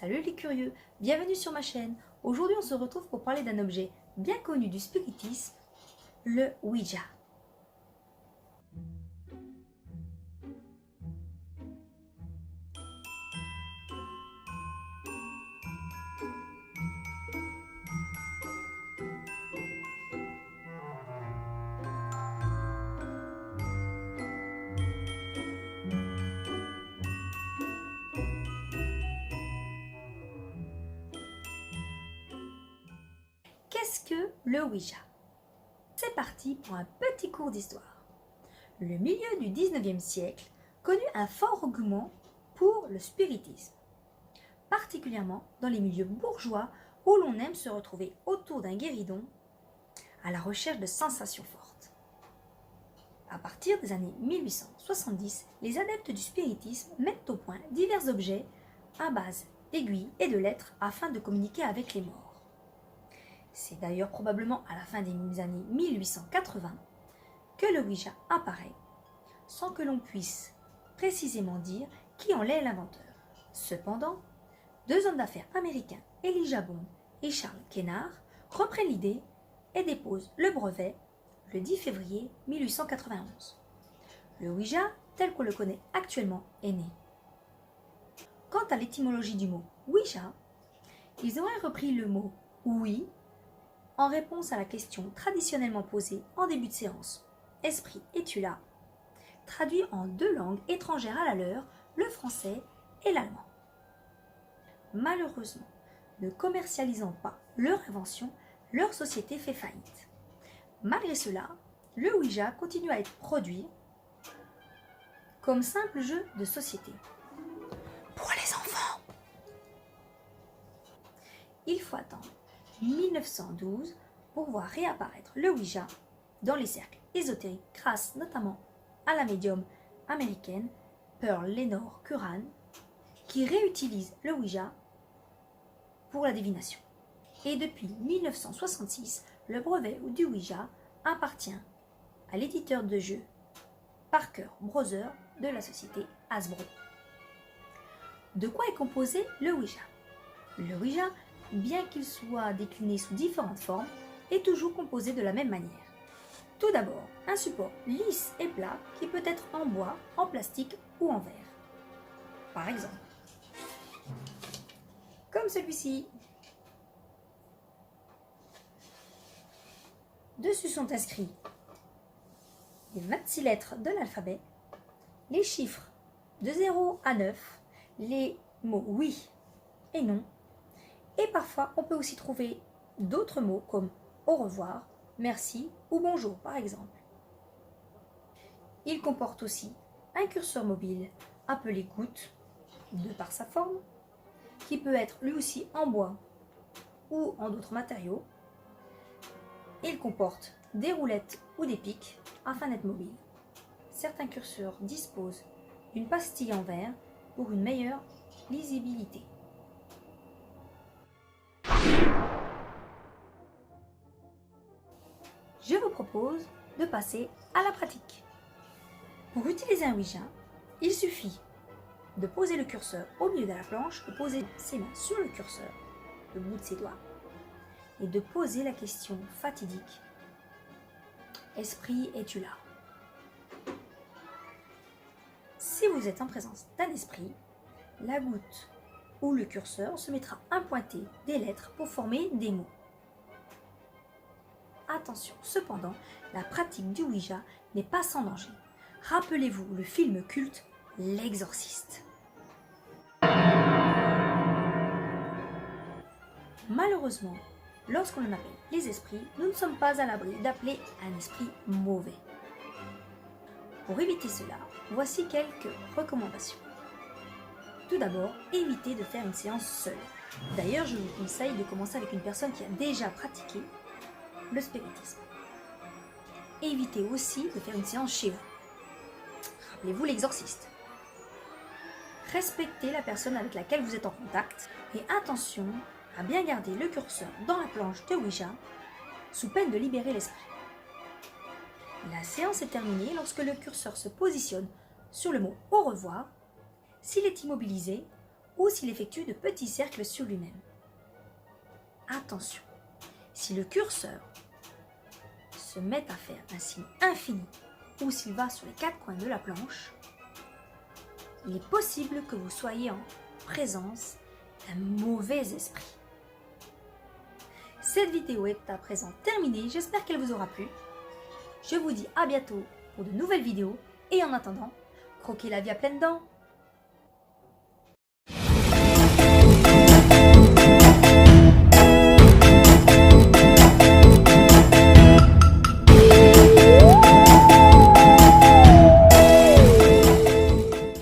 Salut les curieux, bienvenue sur ma chaîne. Aujourd'hui on se retrouve pour parler d'un objet bien connu du spiritisme, le Ouija. Qu'est-ce que le Ouija? C'est parti pour un petit cours d'histoire. Le milieu du 19e siècle connut un fort engouement pour le spiritisme, particulièrement dans les milieux bourgeois où l'on aime se retrouver autour d'un guéridon à la recherche de sensations fortes. À partir des années 1870, les adeptes du spiritisme mettent au point divers objets à base d'aiguilles et de lettres afin de communiquer avec les morts. C'est d'ailleurs probablement à la fin des années 1880 que le Ouija apparaît, sans que l'on puisse précisément dire qui en est l'inventeur. Cependant, deux hommes d'affaires américains, Elijah Bond et Charles Kennard, reprennent l'idée et déposent le brevet le 10 février 1891. Le Ouija, tel qu'on le connaît actuellement, est né. Quant à l'étymologie du mot Ouija, ils auraient repris le mot oui en réponse à la question traditionnellement posée en début de séance « Esprit, es-tu là ?» traduit en deux langues étrangères à la leur, le français et l'allemand. Malheureusement, ne commercialisant pas leur invention, leur société fait faillite. Malgré cela, le Ouija continue à être produit comme simple jeu de société. Pour les enfants! Il faut attendre 1912 pour voir réapparaître le Ouija dans les cercles ésotériques grâce notamment à la médium américaine Pearl Lenore Curran qui réutilise le Ouija pour la divination. Et depuis 1966, le brevet du Ouija appartient à l'éditeur de jeux Parker Brothers de la société Hasbro. De quoi est composé le Ouija? Le Ouija, bien qu'il soit décliné sous différentes formes, est toujours composé de la même manière. Tout d'abord, un support lisse et plat qui peut être en bois, en plastique ou en verre. Par exemple, comme celui-ci. Dessus sont inscrits les 26 lettres de l'alphabet, les chiffres de 0 à 9, les mots oui et non, et parfois on peut aussi trouver d'autres mots comme au revoir, merci ou bonjour par exemple. Il comporte aussi un curseur mobile appelé goutte, de par sa forme, qui peut être lui aussi en bois ou en d'autres matériaux. Il comporte des roulettes ou des pics afin d'être mobile. Certains curseurs disposent d'une pastille en verre pour une meilleure lisibilité. Je vous propose de passer à la pratique. Pour utiliser un Ouija, il suffit de poser le curseur au milieu de la planche, de poser ses mains sur le curseur, le bout de ses doigts, et de poser la question fatidique « Esprit, es-tu là ?» Si vous êtes en présence d'un esprit, la goutte ou le curseur se mettra à pointer des lettres pour former des mots. Attention, cependant, la pratique du Ouija n'est pas sans danger. Rappelez-vous le film culte L'Exorciste. Malheureusement, lorsqu'on en appelle les esprits, nous ne sommes pas à l'abri d'appeler un esprit mauvais. Pour éviter cela, voici quelques recommandations. Tout d'abord, évitez de faire une séance seule. D'ailleurs, je vous conseille de commencer avec une personne qui a déjà pratiqué le spiritisme. Évitez aussi de faire une séance chez vous. Rappelez-vous l'exorciste. Respectez la personne avec laquelle vous êtes en contact et attention à bien garder le curseur dans la planche de Ouija sous peine de libérer l'esprit. La séance est terminée lorsque le curseur se positionne sur le mot au revoir. S'il est immobilisé, ou s'il effectue de petits cercles sur lui-même. Attention, si le curseur se met à faire un signe infini ou s'il va sur les 4 coins de la planche, il est possible que vous soyez en présence d'un mauvais esprit. Cette vidéo est à présent terminée, j'espère qu'elle vous aura plu. Je vous dis à bientôt pour de nouvelles vidéos et en attendant, croquez la vie à pleines dents.